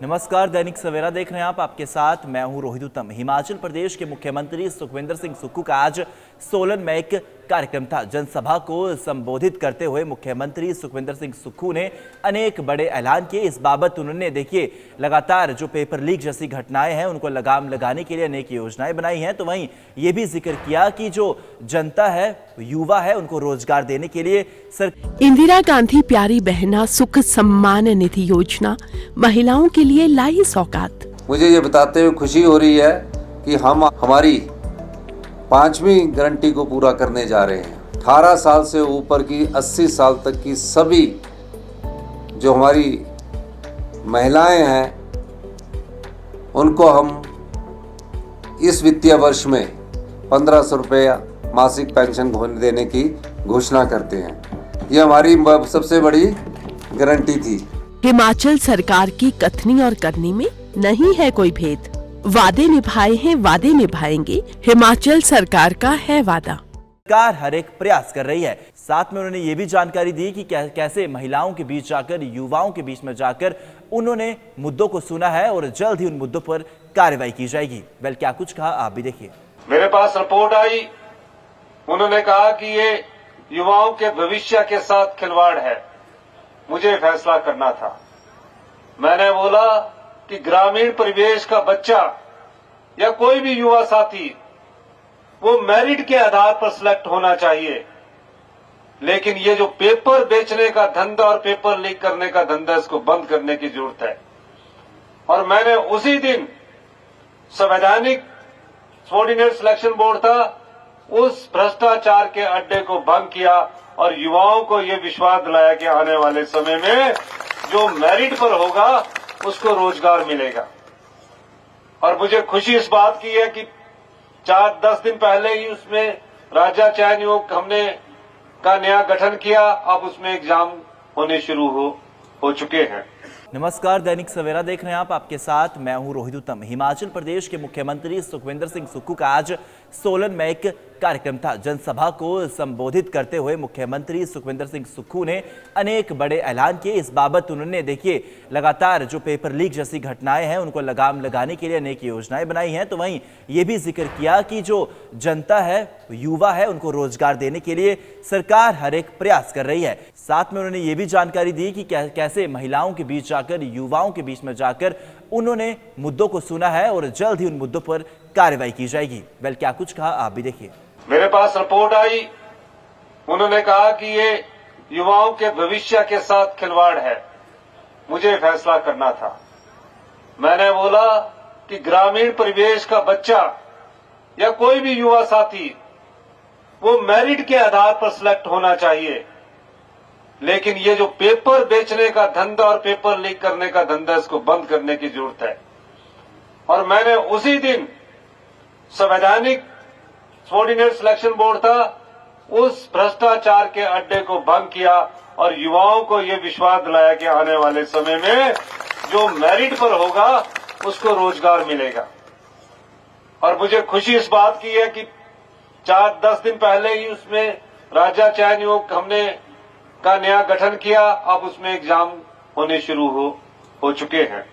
नमस्कार, दैनिक सवेरा देख रहे हैं आप। आपके साथ मैं हूं रोहित उत्तम। हिमाचल प्रदेश के मुख्यमंत्री सुखविंदर सिंह सुक्खू का आज सोलन में एक कार्यक्रम था। जनसभा को संबोधित करते हुए मुख्यमंत्री सुखविंदर सिंह सुक्खू ने अनेक बड़े ऐलान किए। इस बाबत उन्होंने देखिए लगातार जो पेपर लीक जैसी घटनाएं हैं उनको लगाम लगाने के लिए अनेक योजनाएं बनाई हैं। तो वहीं ये भी जिक्र किया कि जो जनता है, युवा है, उनको रोजगार देने के लिए इंदिरा गांधी प्यारी बहना सुख सम्मान निधि योजना महिलाओं के लिए लाई सौगात। मुझे ये बताते हुए खुशी हो रही है कि हम हमारी 5वीं गारंटी को पूरा करने जा रहे हैं। 18 साल से ऊपर की 80 साल तक की सभी जो हमारी महिलाएं हैं उनको हम इस वित्तीय वर्ष में 1500 रुपया मासिक पेंशन देने की घोषणा करते हैं। ये हमारी सबसे बड़ी गारंटी थी। हिमाचल सरकार की कथनी और करनी में नहीं है कोई भेद। वादे निभाए हैं, वादे निभाएंगे। हिमाचल सरकार का है वादा। सरकार हर एक प्रयास कर रही है। साथ में उन्होंने ये भी जानकारी दी कि कैसे महिलाओं के बीच जाकर, युवाओं के बीच में जाकर उन्होंने मुद्दों को सुना है और जल्द ही उन मुद्दों पर कार्रवाई की जाएगी। वेल, क्या कुछ कहा आप भी देखिए। मेरे पास रिपोर्ट आई, उन्होंने कहा कि ये युवाओं के भविष्य के साथ खिलवाड़ है, मुझे फैसला करना था। मैंने बोला कि ग्रामीण परिवेश का बच्चा या कोई भी युवा साथी वो मेरिट के आधार पर सिलेक्ट होना चाहिए, लेकिन ये जो पेपर बेचने का धंधा और पेपर लीक करने का धंधा, इसको बंद करने की जरूरत है। और मैंने उसी दिन संवैधानिक सबऑर्डिनेट सिलेक्शन बोर्ड था, उस भ्रष्टाचार के अड्डे को भंग किया और युवाओं को ये विश्वास दिलाया कि आने वाले समय में जो मेरिट पर होगा उसको रोजगार मिलेगा। और मुझे खुशी इस बात की है कि 4-10 दिन पहले ही उसमें राज्य चयन आयोग हमने का नया गठन किया। अब उसमें एग्जाम होने शुरू हो चुके हैं। नमस्कार, दैनिक सवेरा देख रहे हैं आप। आपके साथ मैं हूं रोहित उत्तम। हिमाचल प्रदेश के मुख्यमंत्री सुखविंदर सिंह सुक्खू का आज सोलन में एक कार्यक्रम था। जनसभा को संबोधित करते हुए मुख्यमंत्री सुखविंदर सिंह सुक्खू ने अनेक बड़े ऐलान किए। इस बाबत उन्होंने देखिए लगातार जो पेपर लीक जैसी घटनाएं हैं उनको लगाम लगाने के लिए अनेक योजनाएं बनाई हैं। तो वहीं ये भी जिक्र किया कि जो जनता है, युवा है, उनको रोजगार देने के लिए सरकार हर एक प्रयास कर रही है। साथ में उन्होंने ये भी जानकारी दी कि कैसे महिलाओं के बीच जाकर, युवाओं के बीच में जाकर उन्होंने मुद्दों को सुना है और जल्द ही उन मुद्दों पर कार्रवाई की जाएगी। वेल, क्या कुछ कहा आप भी देखिए। मेरे पास रिपोर्ट आई, उन्होंने कहा कि ये युवाओं के भविष्य के साथ खिलवाड़ है, मुझे फैसला करना था। मैंने बोला कि ग्रामीण परिवेश का बच्चा या कोई भी युवा साथी वो मेरिट के आधार पर सिलेक्ट होना चाहिए, लेकिन ये जो पेपर बेचने का धंधा और पेपर लीक करने का धंधा, इसको बंद करने की जरूरत है। और मैंने उसी दिन संवैधानिक सबऑर्डिनेट सिलेक्शन बोर्ड था, उस भ्रष्टाचार के अड्डे को भंग किया और युवाओं को ये विश्वास दिलाया कि आने वाले समय में जो मेरिट पर होगा उसको रोजगार मिलेगा। और मुझे खुशी इस बात की है कि 4-10 दिन पहले ही उसमें राज्य चयन आयोग हमने का नया गठन किया। अब उसमें एग्जाम होने शुरू हो चुके हैं।